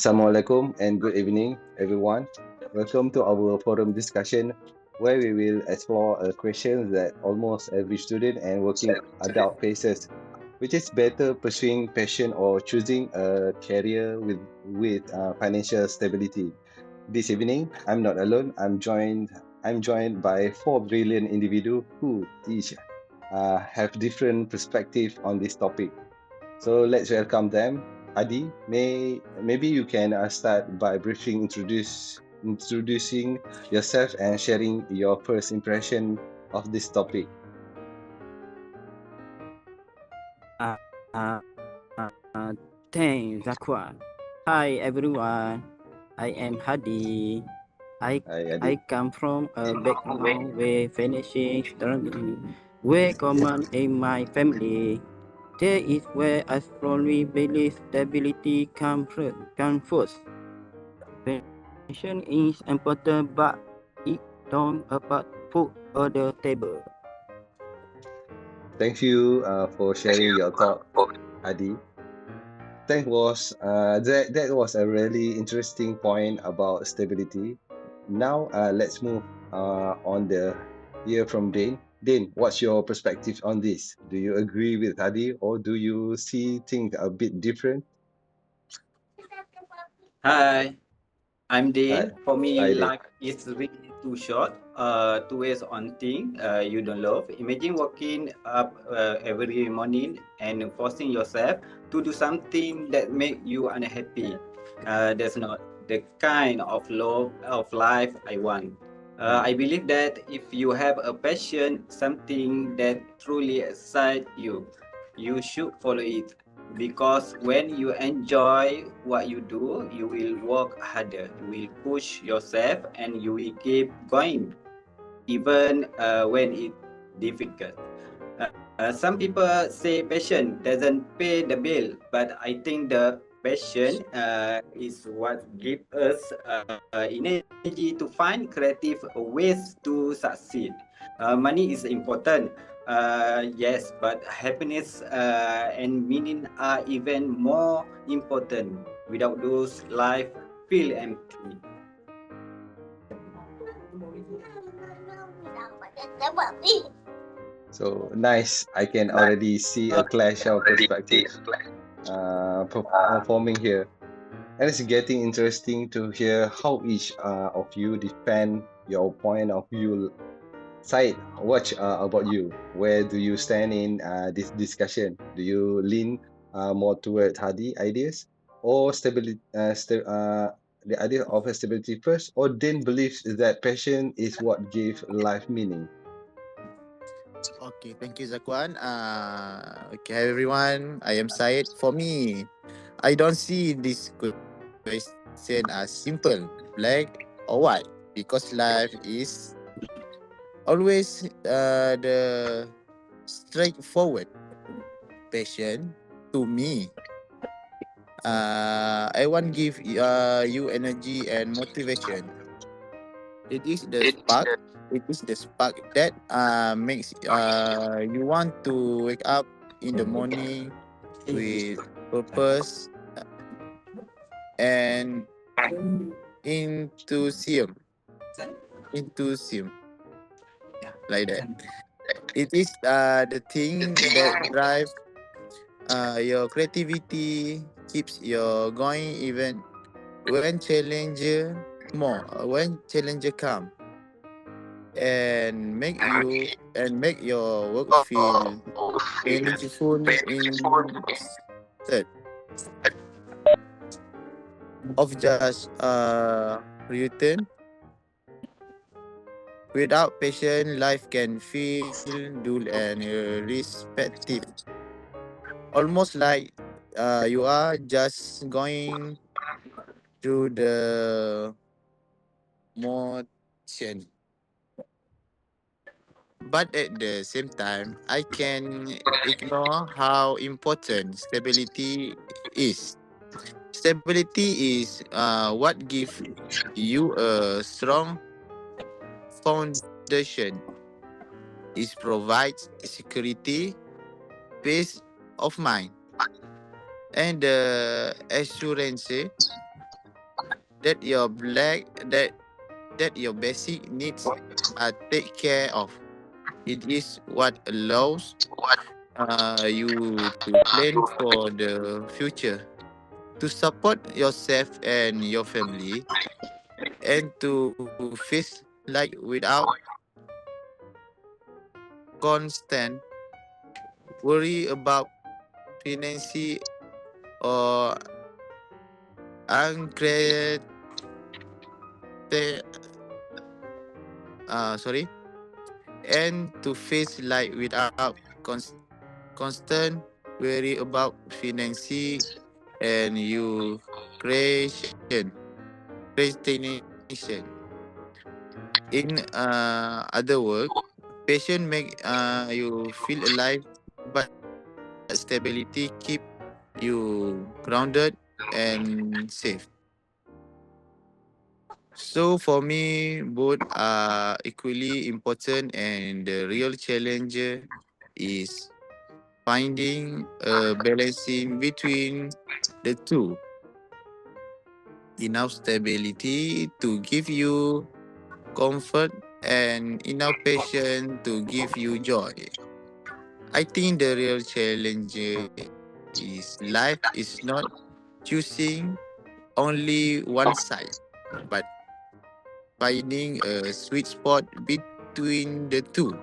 Assalamualaikum and good evening, everyone. Welcome to our forum discussion where we will explore a question that almost every student and working adult faces, which is better pursuing passion or choosing a career with financial stability. This evening, I'm not alone. I'm joined by four brilliant individuals who each have different perspective on this topic. So let's welcome them. Adi, maybe you can start by briefly introducing yourself and sharing your first impression of this topic. Uh, Thanks, Zakhwan. Hi, everyone. I am Hadi. I Hi, I Adi. come from a background where finishing struggling, where common in my family. There is where I strongly believe stability comes first. Passion is important, but it don't about food on the table. Thank you for sharing your thought, Adi. That was a really interesting point about stability. Now let's move on the hear from Dane. Dane, what's your perspective on this? Do you agree with Adi or do you see things a bit different? Hi, I'm Hi, Dean. For me, hi Dane. life is really too short to waste on things you don't love. Imagine waking up every morning and forcing yourself to do something that make you unhappy. That's not the kind of love of life I want. I believe that if you have a passion, something that truly excites you, you should follow it because when you enjoy what you do, you will work harder, you will push yourself, and you will keep going even when it's difficult. Some people say passion doesn't pay the bill, but I think the passion is what gives us energy to find creative ways to succeed. Money is important, yes, but happiness and meaning are even more important. Without those, life feel empty. So nice. I can already see a clash of perspective forming here. And it's getting interesting to hear how each of you defend your point of view. Syed, what about you? Where do you stand in this discussion? Do you lean more toward Hadi ideas or the idea of stability first, or then believes that passion is what gives life meaning? Okay, thank you, Zakhwan. Okay, hi everyone. I am Syed. For me, I don't see this question as simple, black or white, because life is always the straightforward passion to me. I want give you energy and motivation. It is the spark. It is the spark that makes you want to wake up in the morning with purpose and enthusiasm. Enthusiasm, like that. It is the thing that drives your creativity, keeps you going even when challenger come and make your work feel meaningful instead of just routine. Without passion, life can feel dull and respective. Almost like you are just going through the motion. But at the same time, I can ignore how important stability is. Stability is what gives you a strong foundation. It provides security, peace of mind, and the assurance that your black that your basic needs are take care of. It is what allows you to plan for the future, to support yourself and your family, and to face life without constant worry about finances or uncreated sorry, and to face life without constant worry about finances and you creation. In other words, passion make you feel alive, but stability keep you grounded and safe. So for me, both are equally important, and the real challenge is finding a balancing between the two. Enough stability to give you comfort and enough patience to give you joy. I think the real challenge is life is not choosing only one side, but finding a sweet spot between the two.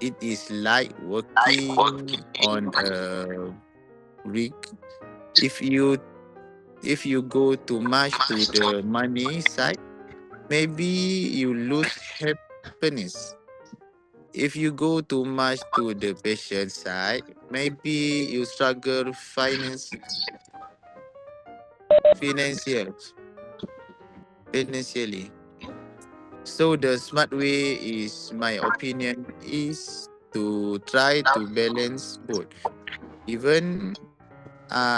It is like working on a rig. If you if you go too much to the money side, maybe you lose happiness. If you go too much to the patient side, maybe you struggle financial financially. So the smart way is my opinion is to try to balance both, even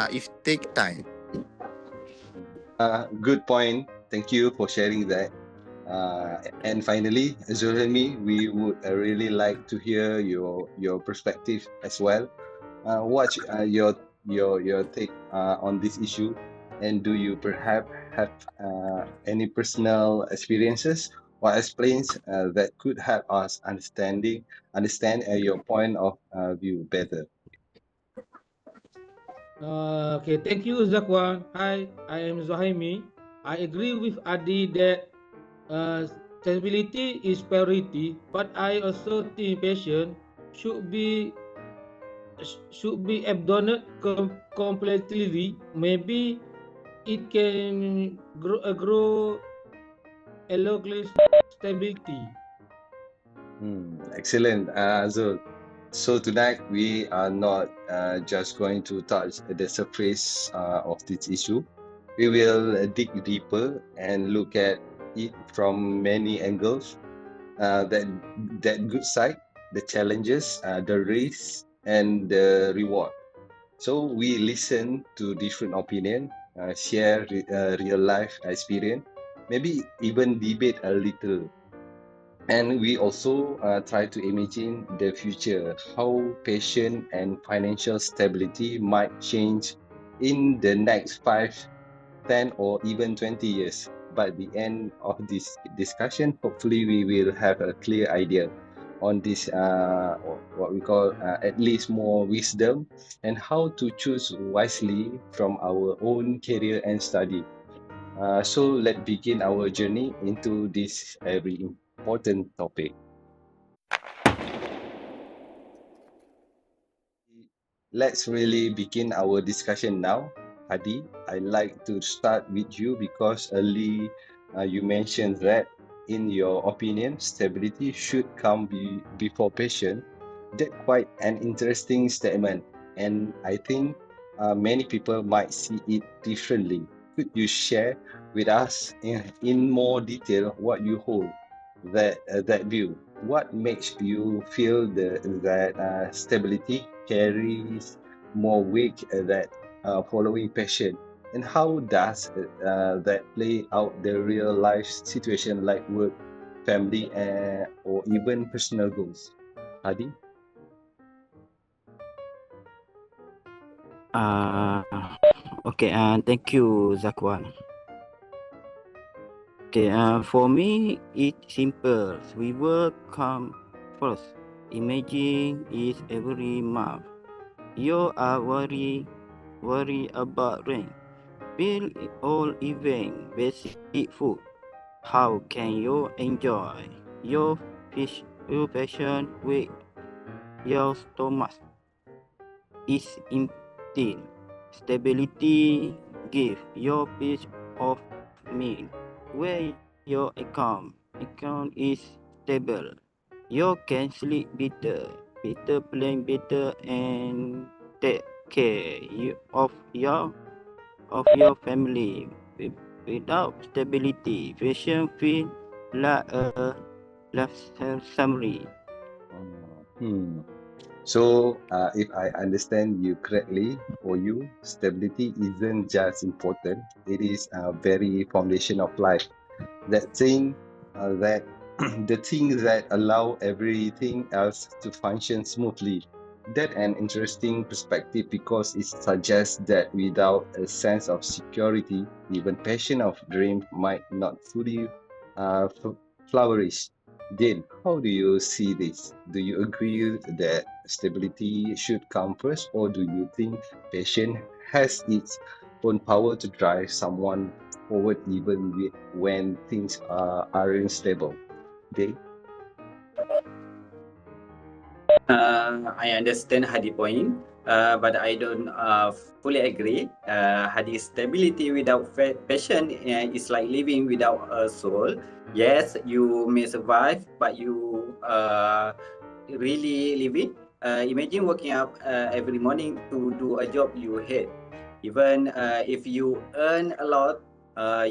if take time. Good point. Thank you for sharing that. And finally, Zulhami, we would really like to hear your perspective as well. What's your take on this issue, and do you perhaps have any personal experiences or explains that could help us understand your point of view better? Okay, thank you, Zakhwan. Hi, I am Zuhaimi. I agree with Adi that uh, stability is priority, but I also think passion should be should be abandoned completely. Maybe it can grow along stability. Excellent, Azul. So tonight we are not just going to touch the surface of this issue. We will dig deeper and look at it from many angles. That good side, the challenges, the risks, and the reward. So we listen to different opinion, share real life experience, maybe even debate a little, and we also try to imagine the future, how patient and financial stability might change in the next 5, 10, or even 20 years. By the end of this discussion, hopefully we will have a clear idea on this, what we call at least more wisdom, and how to choose wisely from our own career and study. So let's begin our journey into this very important topic. Let's really begin our discussion now. Hadi, I like to start with you because early you mentioned that in your opinion, stability should come before passion. That's quite an interesting statement, and I think many people might see it differently. Could you share with us in more detail what you hold that view? What makes you feel that stability carries more weight that following passion? And how does that play out the real life situation like work, family, or even personal goals? Hadi? Okay, and thank you, Zakhwan. Okay, for me, it's simple. We will come first. Imagine is every month. You are worry about rent, bill, all event, basic food. How can you enjoy your your passion with your stomach is empty? Stability give your peace of mind. Where your account is stable, you can sleep better plan better and take care of your family. Without stability, fashion feel like a summary. Hmm. So, if I understand you correctly, for you, stability isn't just important, it is a very foundation of life. That thing that the things that allow everything else to function smoothly. That an interesting perspective because it suggests that without a sense of security, even passion of dream might not fully flourish. Then, how do you see this? Do you agree that stability should come first, or do you think passion has its own power to drive someone forward even when things aren't stable? They. I understand Hadi point, but I don't fully agree. Hadi's stability without passion is like living without a soul. Yes, you may survive, but you really living. Imagine waking up every morning to do a job you hate. Even if you earn a lot,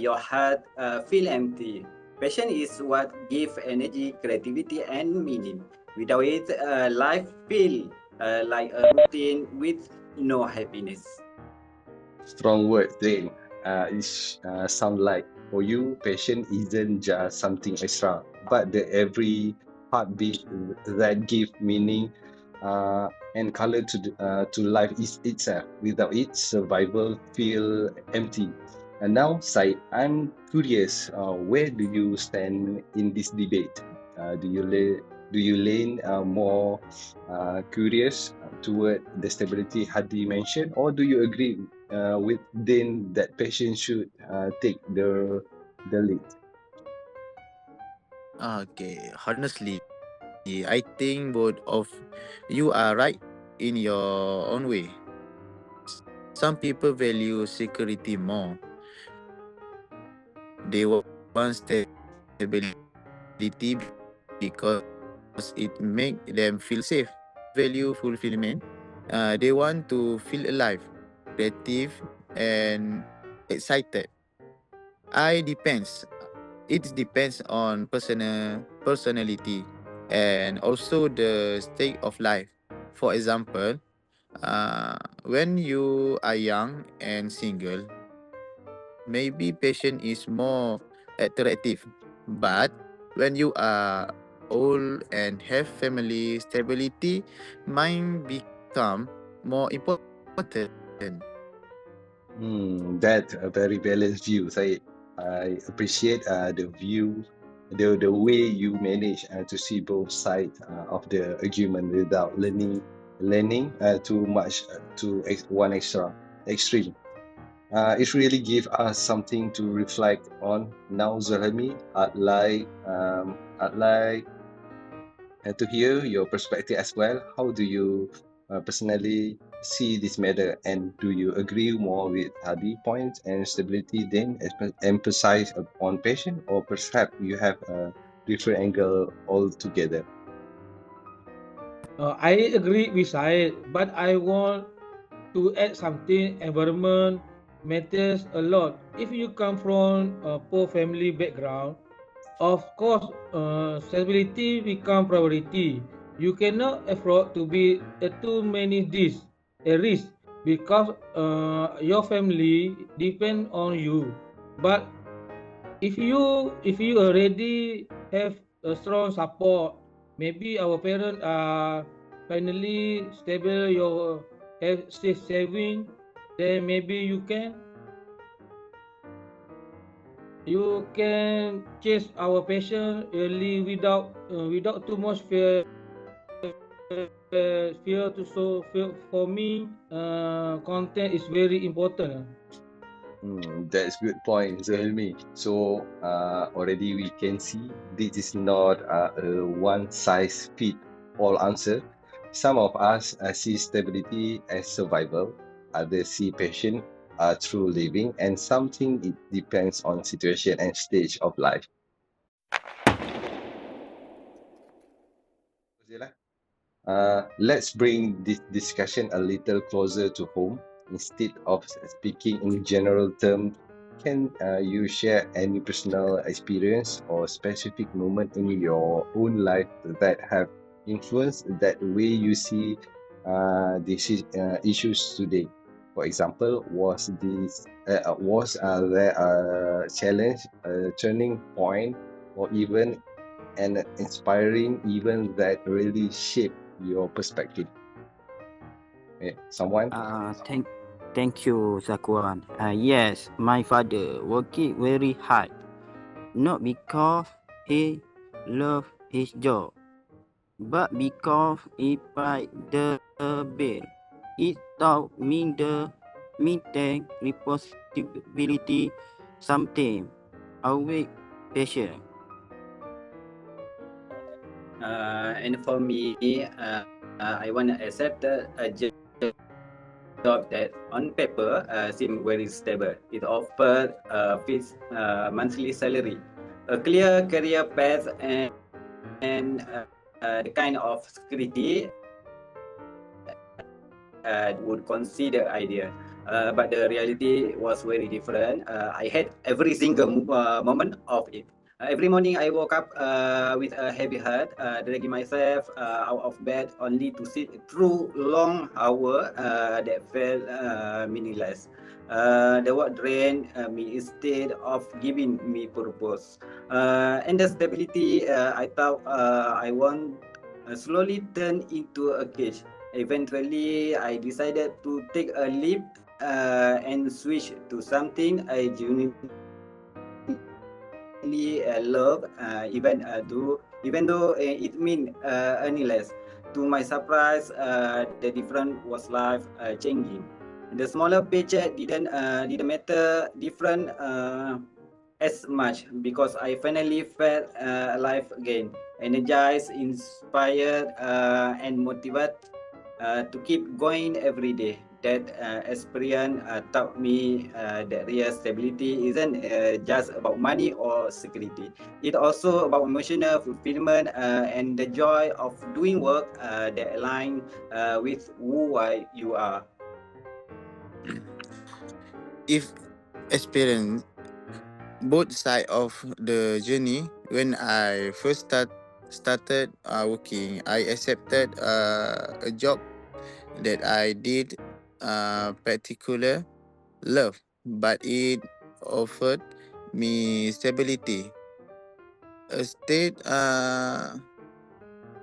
your heart feel empty. Passion is what gives energy, creativity, and meaning. Without it, life feel like a routine with no happiness. Strong words, then. Sound like for you, passion isn't just something extra, but the every heartbeat that give meaning and color to life is itself. Without it, survival feel empty. And now, Sai, I'm curious. Where do you stand in this debate? Do you lean more curious toward the stability Hadi mentioned, or do you agree with Din that patients should take the lead? Okay, honestly, I think both of you are right in your own way. Some people value security more. They want stability because it makes them feel safe. Others value fulfillment. They want to feel alive, creative, and excited. I depends. It depends on personality and also the state of life. For example, when you are young and single, maybe passion is more attractive. But when you are old and have family, stability might become more important. That's a very balanced view. I appreciate the view, the way you manage to see both sides of the argument without learning too much one extreme. It really gives us something to reflect on. Now, Zuhaimi, I'd like to hear your perspective as well. How do you personally see this matter, and do you agree more with Hadi points and stability, then emphasize on patient, or perhaps you have a different angle altogether? I agree with Syed, but I want to add something. Environment matters a lot. If you come from a poor family background, of course, stability become priority. You cannot afford to be too many this a risk because your family depend on you. But if you already have a strong support, maybe our parents are finally stable, your have safe saving, then maybe you can. You can chase our passion early without too much fear to so for me. Content is very important. That's good point, Zuhaimi. So already we can see this is not a one size fit all answer. Some of us see stability as survival, others see passion through living, and something it depends on situation and stage of life. Let's bring this discussion a little closer to home. Instead of speaking in general terms, can you share any personal experience or specific moment in your own life that have influenced that way you see these issues today? For example, was there a challenge, a turning point, or even an inspiring event that really shaped your perspective? Someone? Thank you, Zakhwan. Yes, my father working very hard, not because he loved his job, but because he paid the bill. It taught me take responsibility, something always patient. And for me, I want to accept a job that on paper seemed very stable. It offered a fixed monthly salary, a clear career path, and the kind of security would consider ideal. But the reality was very different. I had every single moment of it. Every morning I woke up with a heavy heart, dragging myself out of bed only to sit through long hours that felt meaningless. The work drained me instead of giving me purpose. And the stability I thought I want slowly turned into a cage. Eventually, I decided to take a leap and switch to something I genuinely love, even though it meant earning less. To my surprise, the difference was life changing. The smaller paycheck didn't matter different as much because I finally felt alive again, energized, inspired, and motivated to keep going every day. That experience taught me that real stability isn't just about money or security. It's also about emotional fulfillment and the joy of doing work that align with you are. If experience both side of the journey, when I first started working, I accepted a job that I did particular love, but it offered me stability, a state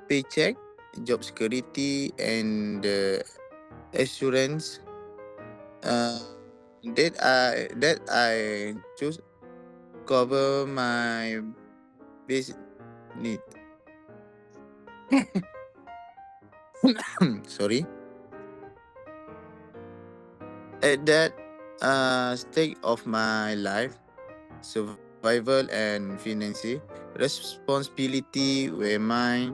paycheck, job security, and assurance uh, that I choose cover my basic need. Sorry. At that stage of my life, survival and financial responsibility were my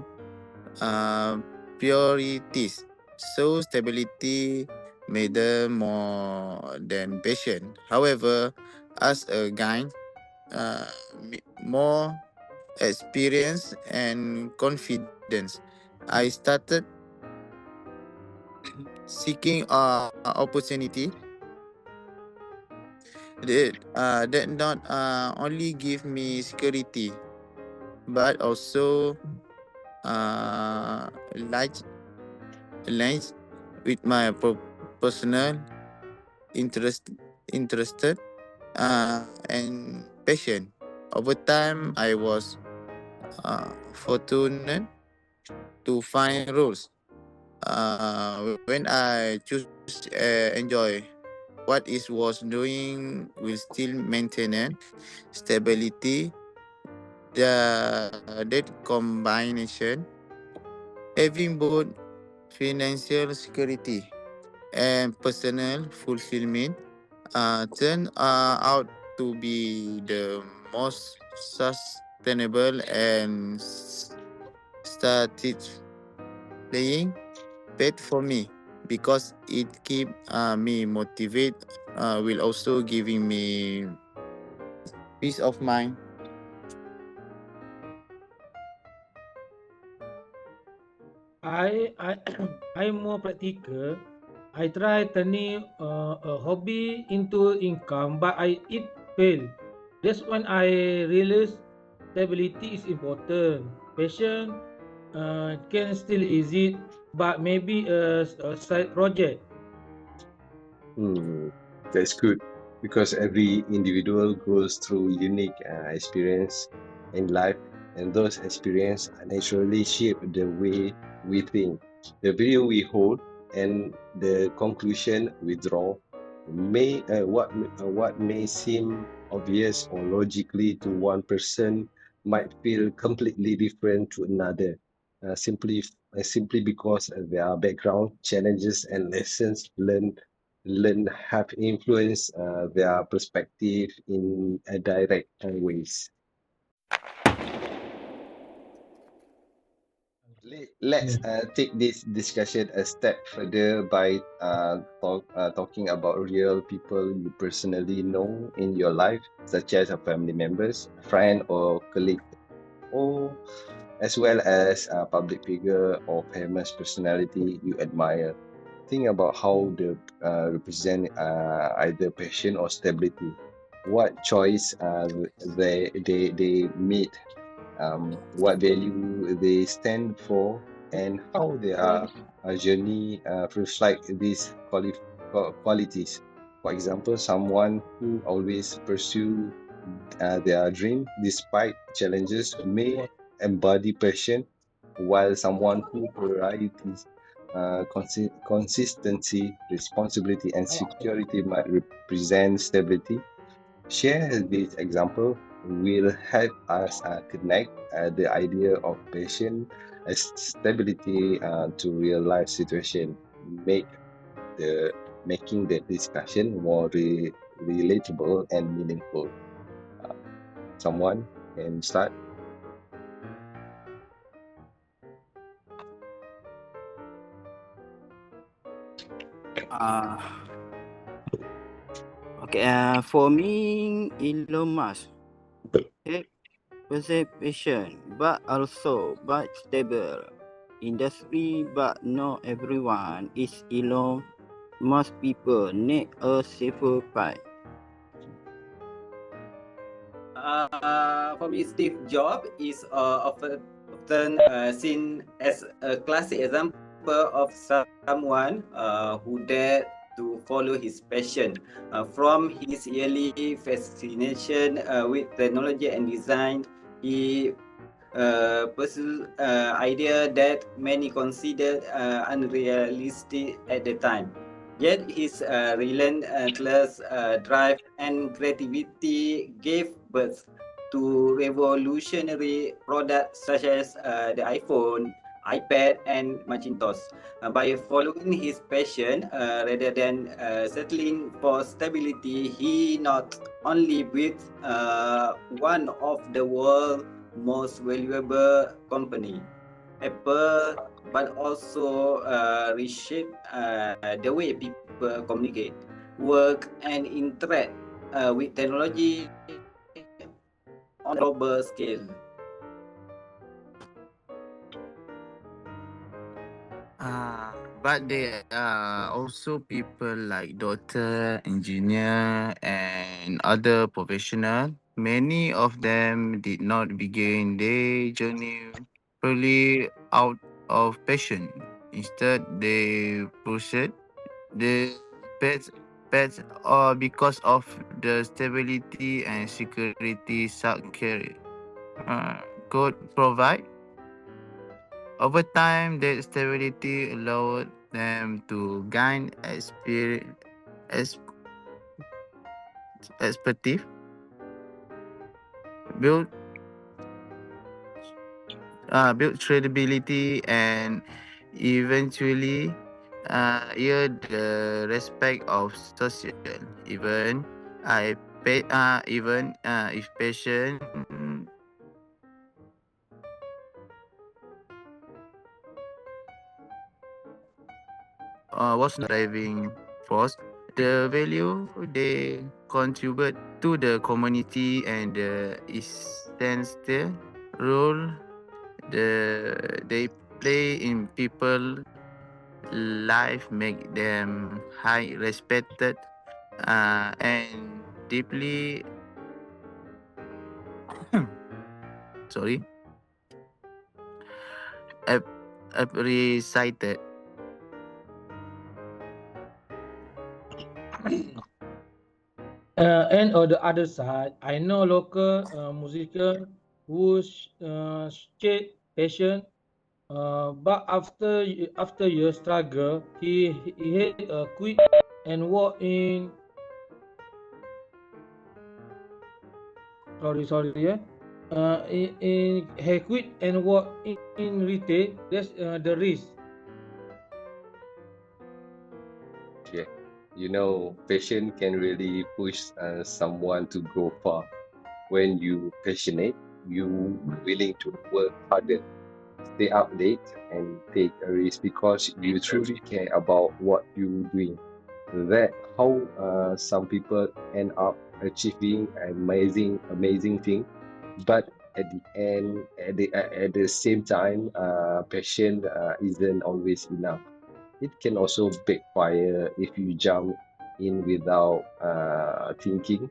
uh, priorities. So stability matter more than passion. However, as a guy, more experience and confidence, I started seeking opportunity that not only give me security but also like aligns with my personal interest interested and passion. Over time, I was fortunate to find roles when I choose enjoy. what it was doing will still maintain stability. That combination, having both financial security and personal fulfillment, turn out to be the most sustainable and satisfying path for me because it keep me motivated, will also giving me peace of mind. I I'm more practical. I try turning a hobby into income, but it fail. That's when I realize stability is important. Passion can still easy, but maybe a side project. Hmm, that's good because every individual goes through unique experience in life, and those experiences naturally shape the way we think, the view we hold, and the conclusion we draw. What may seem obvious or logically to one person might feel completely different to another. Simply because their background, challenges, and lessons learn have influenced their perspective in a direct ways. Let's Hmm. take this discussion a step further by talking about real people you personally know in your life, such as a family members, a friend, or colleague, or as well as a public figure or famous personality you admire. Think about how they represent either passion or stability. What choice they meet, what value they stand for, and how their journey reflect these qualities. For example, someone who always pursue their dream despite challenges may embody passion, while someone who prioritizes consistency, responsibility, and security might represent stability. Share this example will help us connect the idea of passion as stability to real life situation, make the making the discussion more relatable and meaningful. Uh, Someone can start. Uh, okay, for me, Elon Musk. He possess passion, but also but stable industry, but not everyone is Elon. Most people need a safer path. For me, Steve Jobs is often seen as a classic example of someone who dared to follow his passion. From his early fascination with technology and design, he pursued idea that many considered unrealistic at the time. Yet his relentless drive and creativity gave birth to revolutionary products such as the iPhone, iPad, and Macintosh. By following his passion rather than settling for stability, he not only built one of the world's most valuable company, Apple, but also reshape the way people communicate, work, and interact with technology on a global scale. Uh, but there are also people like doctor, engineer, and other professional. Many of them did not begin their journey purely out of passion. Instead, they pursued the pets, pets or because of the stability and security such career could provide. Over time, that stability allowed them to gain experience, expertise, build build credibility, and eventually earn the respect of social. Even even if patient was not driving force, the value they contribute to the community and the essential role they play in people life make them high respected and deeply sorry appreciated. And on the other side, I know local musician who stayed patient, but after years struggle, he had quit and walk in. Sorry, yeah. He quit and work in retail. That's the risk. Yeah. You know, passion can really push someone to go far. When you passionate, you willing to work harder, stay up late, and take a risk because you truly care about what you're doing. That how some people end up achieving amazing thing, but at the end, at the same time, passion isn't always enough. It can also backfire if you jump in without thinking,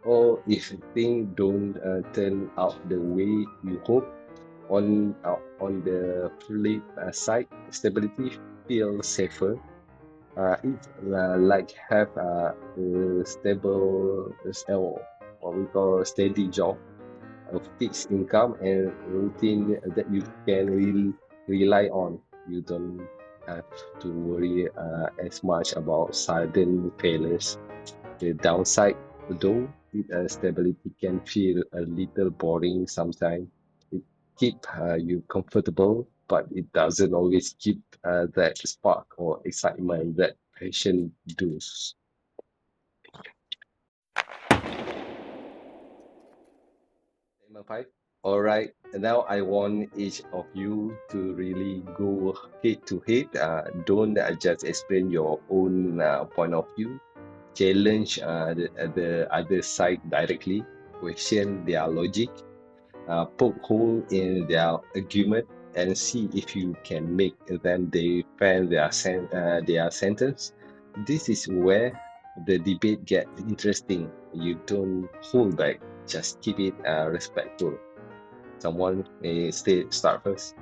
or if things don't turn out the way you hope. On the flip side, stability feels safer. It's like have a stable, what we call a steady job, a fixed income, and routine that you can really rely on. You don't have to worry as much about sudden failures. The downside, though, stability can feel a little boring sometimes. It keep you comfortable, but it doesn't always keep that spark or excitement that passion does. Statement five. All right. And now I want each of you to really go head to head. Don't just explain your own point of view. Challenge the other side directly. Question their logic. Poke hole in their argument and see if you can make them defend their sentence. This is where the debate gets interesting. You don't hold back, just keep it respectful. Someone may start first.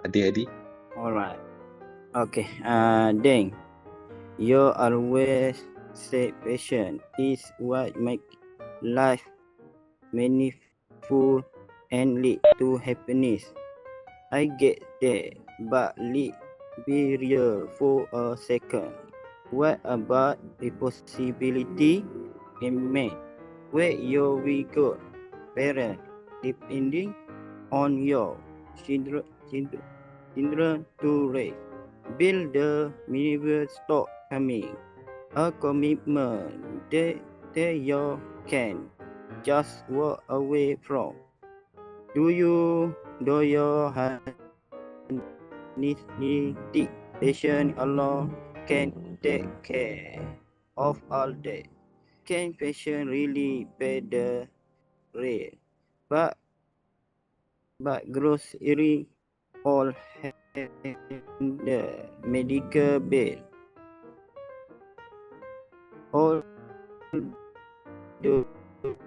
Adi. All right. Okay. Then you always say passion is what make life meaningful and lead to happiness. I get that, but let's be real for a second. What about the possibility in May where you will go parent depending on your children to raise? Build the minimum stock coming. A commitment that you can just walk away from. Do you need patient alone can take care of all that? Can patient really pay the rent? But grocery all the medical bill. All do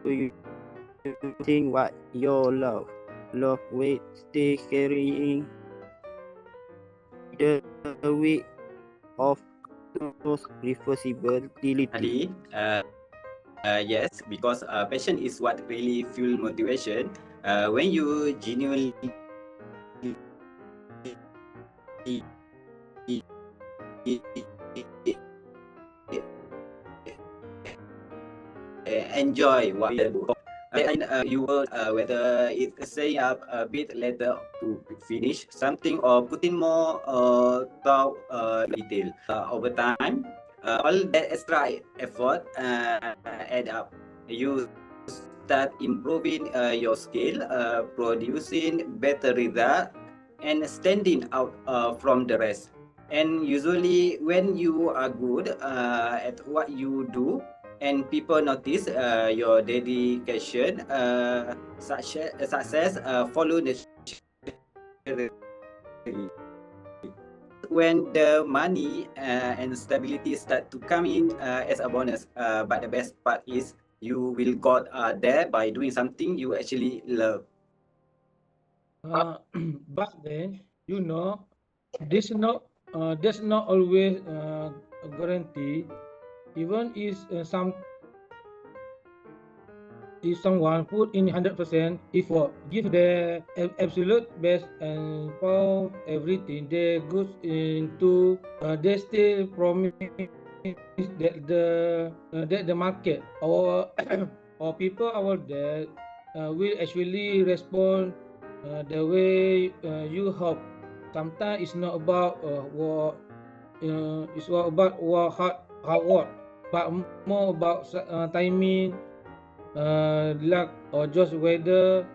you think what your love weight stay carrying the weight of those responsibility? Adi, yes, because passion is what really fuel motivation. When you genuinely enjoy what we do. Then you will whether it's saying up a bit later to finish something or putting more thought detail over time. All that extra effort add up. You start improving your skill, producing better result, and standing out from the rest. And usually, when you are good at what you do, and people notice your dedication, success follow naturally. When the money and stability start to come in as a bonus. But the best part is you will got there by doing something you actually love. But then, there's not always a guarantee. Even if someone put in 100% effort, give their absolute best and pour everything they goes into, they still promise that the market or or people out there will actually respond the way you hope. Sometimes it's not about it's not about hard work, but more about timing, luck, or just whether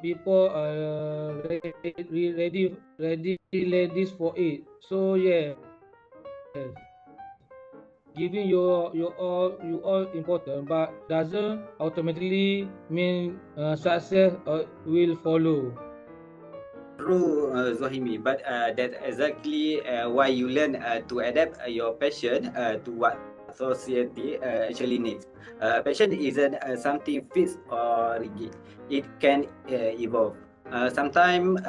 people are ready for it. So yes, giving you all important, but doesn't automatically mean success will follow. True, Zuhaimi, but that's exactly why you learn to adapt your passion to what society actually needs. Passion isn't something fixed or rigid. It can evolve. Sometimes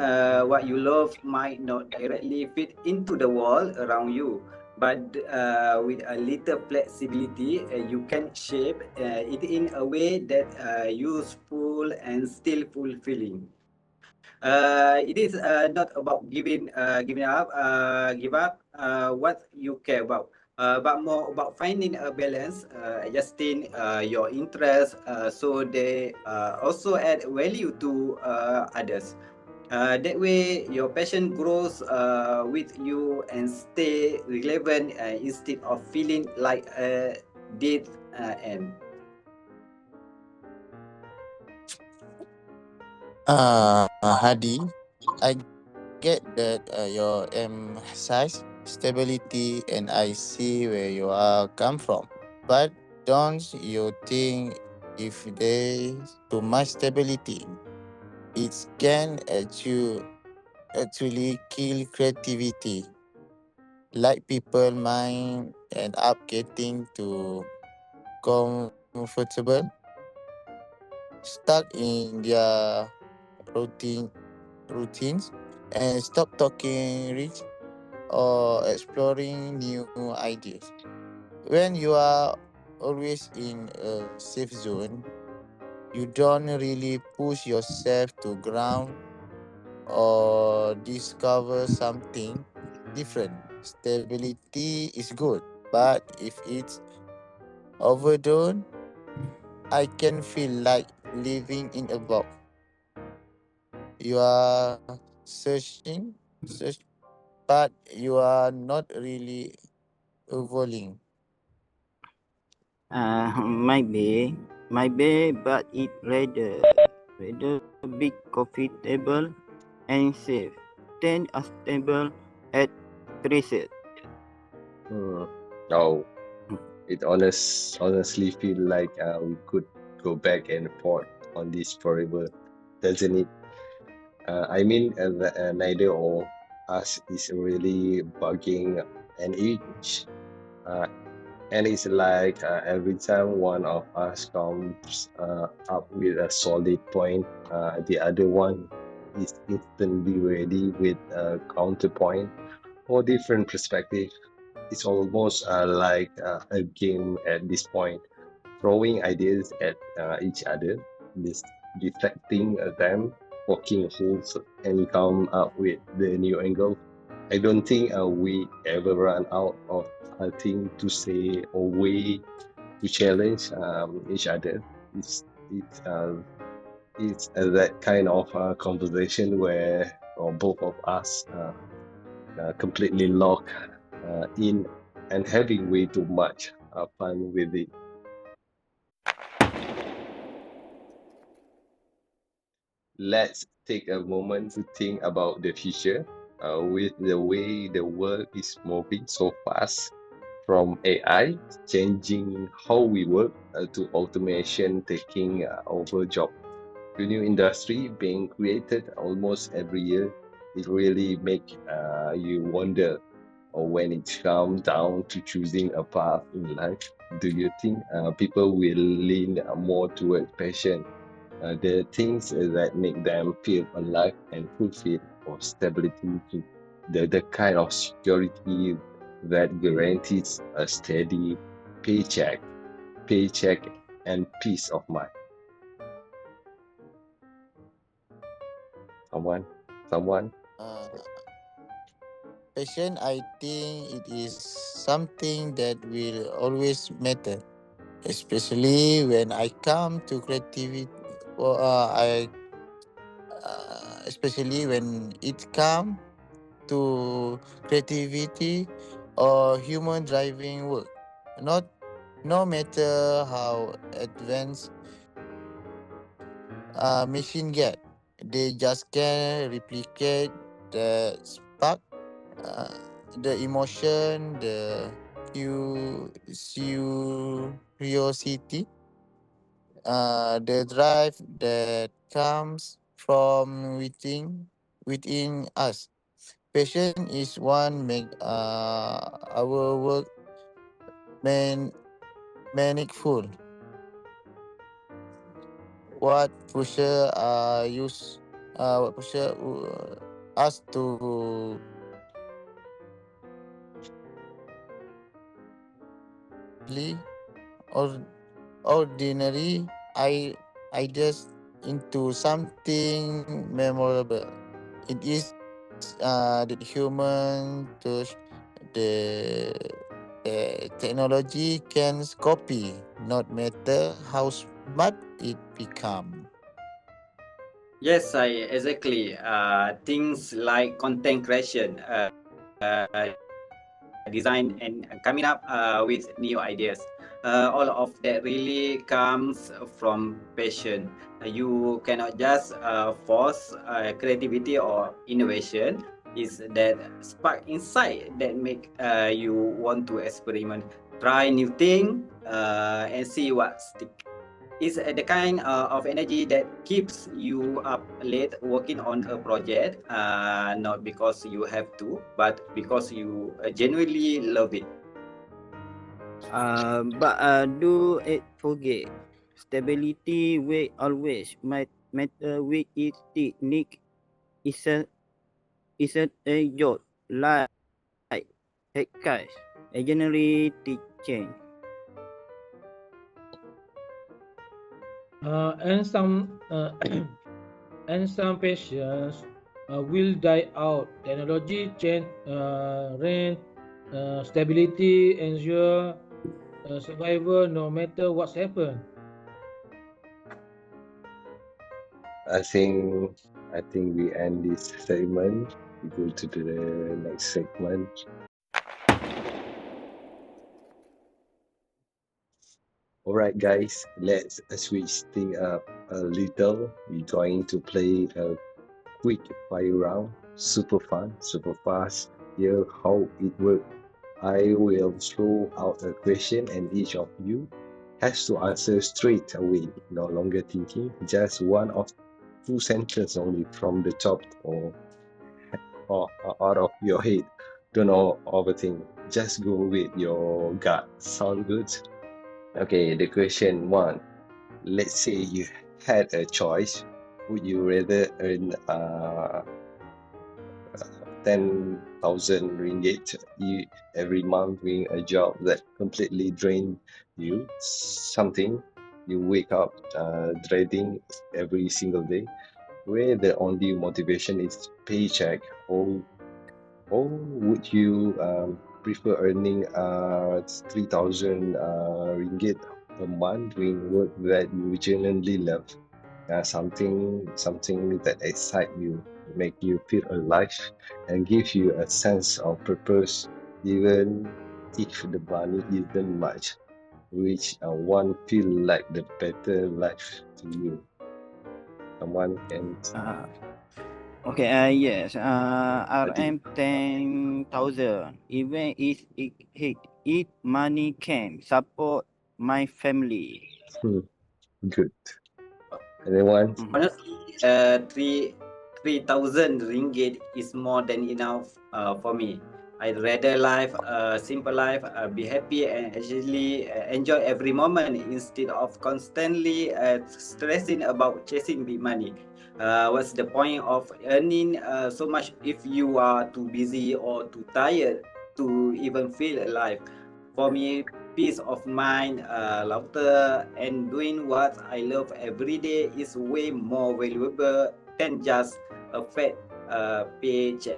what you love might not directly fit into the world around you, but with a little flexibility, you can shape it in a way that useful and still fulfilling. It is not about give up what you care about, but more about finding a balance, adjusting your interests so they also add value to others. That way, your passion grows with you and stay relevant instead of feeling like a dead end. Hadi, I get that your emphasize stability and I see where you are come from. But don't you think if there's too much stability, it can actually kill creativity? Like people might end up getting too comfortable, stuck in their routine routines, and stop talking rich or exploring new ideas. When you are always in a safe zone, you don't really push yourself to ground or discover something different. Stability is good, but if it's overdone, I can feel like living in a box. You are search, but you are not really evolving. Maybe, but it rather big coffee table and safe. Then a stable at preset. Hmm. Oh, it honestly feel like we could go back and forth on this forever, doesn't it? I mean, neither of us is really bugging an itch. Uh, and it's like every time one of us comes up with a solid point, the other one is instantly ready with a counterpoint or different perspective. It's almost like a game at this point, throwing ideas at each other, deflecting them, poking holes, and come up with the new angle. I don't think we ever run out of thing to say or way to challenge each other. It's it's that kind of conversation where both of us completely locked in and having way too much fun with it. Let's take a moment to think about the future. With the way the world is moving so fast, from AI changing how we work to automation taking over jobs to new industry being created almost every year, it really make you wonder. Or when it comes down to choosing a path in life, do you think people will lean more towards passion, the things that make them feel alive and fulfilled, or stability, to the kind of security that guarantees a steady paycheck, paycheck and peace of mind? Someone, someone. Uh, Passion, I think it is something that will always matter, especially when I come to creativity. I especially when it comes to creativity or human driving work. Not no matter how advanced machine get, they just can replicate the spark, uh, the emotion, the curiosity, the drive that comes from within us. Passion is one make our work man meaningful. What pusher use what pusher us to or ordinary ideas into something memorable. It is the human touch, the technology can copy, not matter how smart it become. Yes, I exactly. Things like content creation, design, and coming up with new ideas. All of that really comes from passion. You cannot just force creativity or innovation. It's that spark inside that make you want to experiment, try new thing, and see what stick. Is the kind of energy that keeps you up late working on a project, not because you have to, but because you genuinely love it. But do it forget stability will always matter with its technique. Is a a job like hackers, a generally change. And some and some patients will die out. Technology change, rent, stability, ensure survival no matter what's happened. I think I think we end this segment. We go to the next segment. All right, guys, let's switch thing up a little. We're going to play a quick fire round. Super fun, super fast. Here, how it works. I will throw out a question, and each of you has to answer straight away. No longer thinking. Just one of two sentences only from the top or out of your head. Don't overthink. Just go with your gut. Sound good? Okay, the question one. Let's say you had a choice. Would you rather earn 10,000 ringgit every month doing a job that completely drains you? Something you wake up dreading every single day, where the only motivation is paycheck, or would you prefer earning 3,000 ringgit per month doing work that you genuinely love. Something that excites you, make you feel alive, and give you a sense of purpose, even if the money isn't much, which one feel like the better life to you. Someone can Uh, okay, yes, edit. RM 10,000. Even if money can support my family. Hmm, good. Anyone? Mm. Honestly, three thousand ringgit is more than enough for me. I'd rather live a simple life, be happy, and actually enjoy every moment instead of constantly stressing about chasing big money. What's the point of earning so much if you are too busy or too tired to even feel alive? For me, peace of mind, laughter, and doing what I love every day is way more valuable than just a fat paycheck.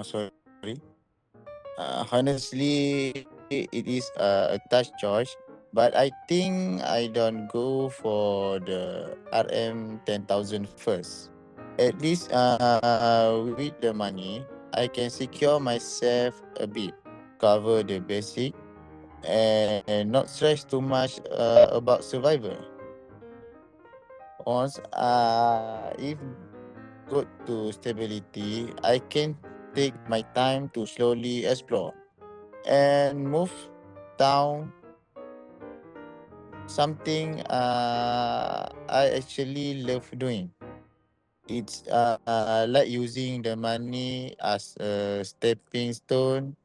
Sorry. Honestly, it is a tough choice, but I think I don't go for the RM 10,000 first. At least with the money, I can secure myself a bit, cover the basic, and not stress too much about survival. Once if got to stability, I can take my time to slowly explore and move down something I actually love doing. It's like using the money as a stepping stone,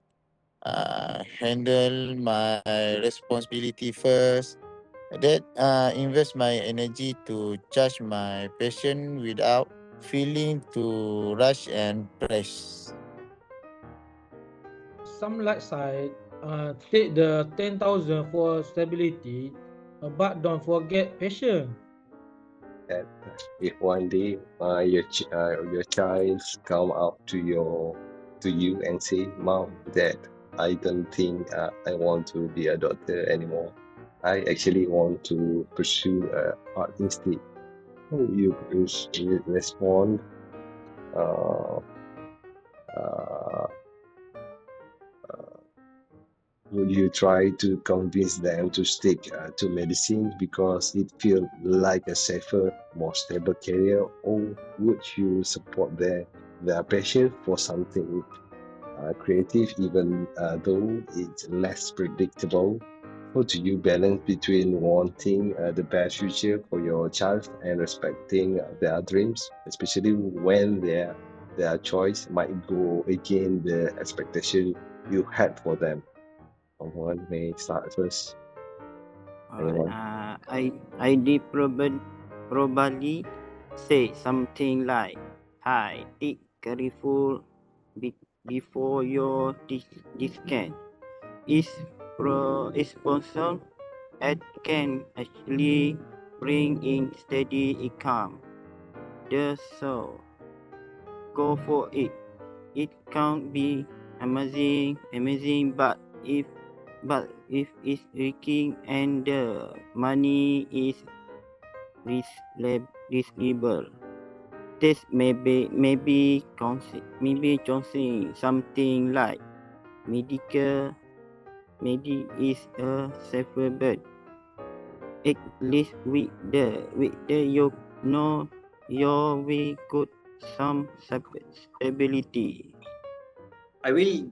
handle my responsibility first, that invest my energy to charge my passion without feeling to rush and press. Some light side, take the 10,000 for stability, but don't forget passion. That if one day your child come up to you and say, "Mom, Dad, I don't think I want to be a doctor anymore. I actually want to pursue art instead." Oh, you respond. Uh, uh, would you try to convince them to stick to medicine because it feels like a safer, more stable career, or would you support their passion for something creative, even though it's less predictable? How do you balance between wanting the best future for your child and respecting their dreams, especially when their choice might go against the expectation you had for them? Someone may start first. Alright, Anyone? I did probably say something like, "Hi, be careful before your discount is sponsor and can actually bring in steady income. Just so go for it. It can't be amazing, but if it's working and the money is reasonable, this maybe choosing something like medical maybe is a safer bet. At least with the you know your way got some stability. I will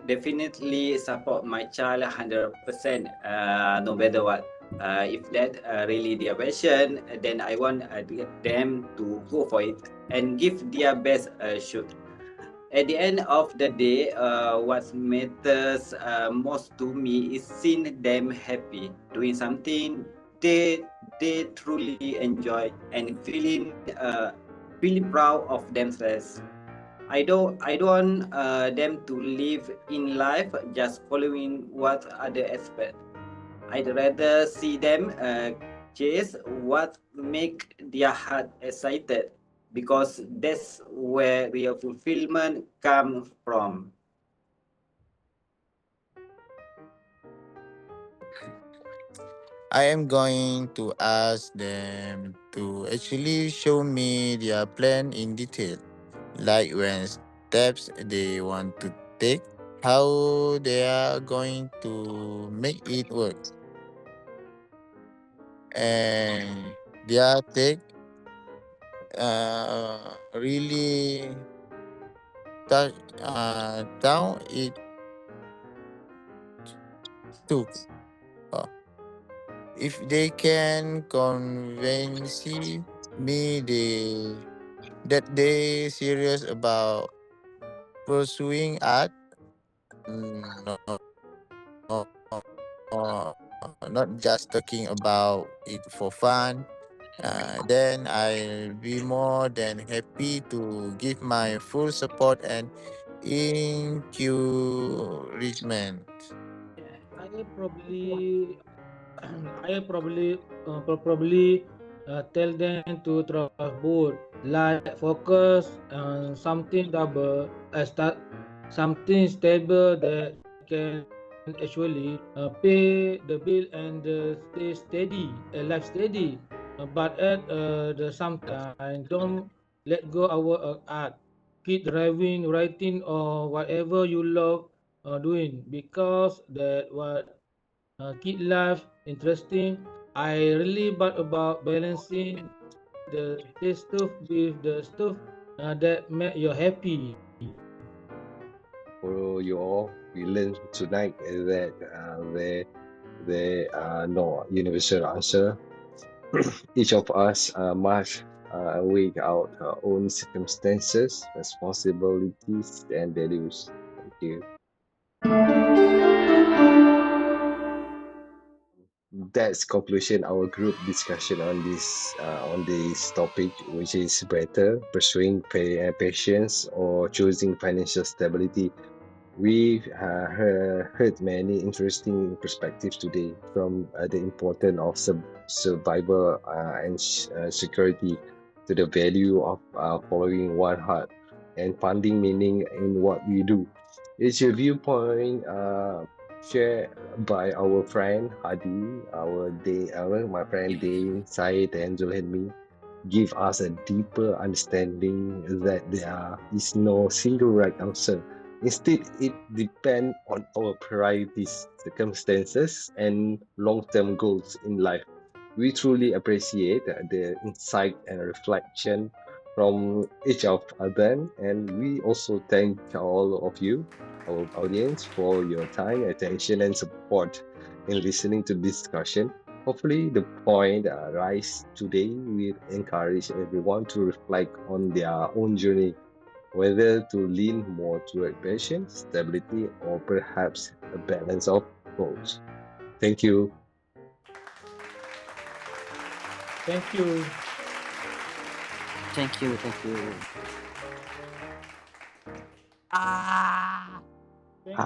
definitely support my child 100%, no matter what. If that really their passion, then I want them to go for it and give their best shot. At the end of the day, what matters most to me is seeing them happy, doing something they truly enjoy, and feeling proud of themselves. I don't want them to live in life just following what others expect. I'd rather see them chase what make their heart excited. because that's where real fulfillment comes from. I am going to ask them to actually show me their plan in detail, like when steps they want to take, how they are going to make it work, and their take really touch down it took. Uh, if they can convince me that they serious about pursuing art, no, no, not just talking about it for fun, then I'll be more than happy to give my full support and encouragement. I probably I probably tell them to trust both, like focus on something double, something stable that can actually pay the bill and stay steady, life steady. But at the same time, don't let go our art. Keep driving, writing, or whatever you love doing, because that what keep life interesting. I really but about balancing the taste stuff with the stuff that make you happy. For you all, we learned tonight that there are no universal answer. Each of us must weigh out our own circumstances, responsibilities, and values. Thank you. That's conclusion our group discussion on this topic, which is better pursuing patience or choosing financial stability. We've heard many interesting perspectives today, from the importance of survival and security to the value of following one heart and finding meaning in what we do. It's a viewpoint shared by our friend Hadi, my friend Dane, Syed, and Zulhami, give us a deeper understanding that there is no single right answer. Instead, it depends on our priorities, circumstances, and long term goals in life. We truly appreciate the insight and reflection from each of them, and we also thank all of you, our audience, for your time, attention, and support in listening to this discussion. Hopefully, the point raised today will encourage everyone to reflect on their own journey, whether to lean more toward patience, stability, or perhaps a balance of both. Thank you. Thank you. Thank you, thank you. Thank you.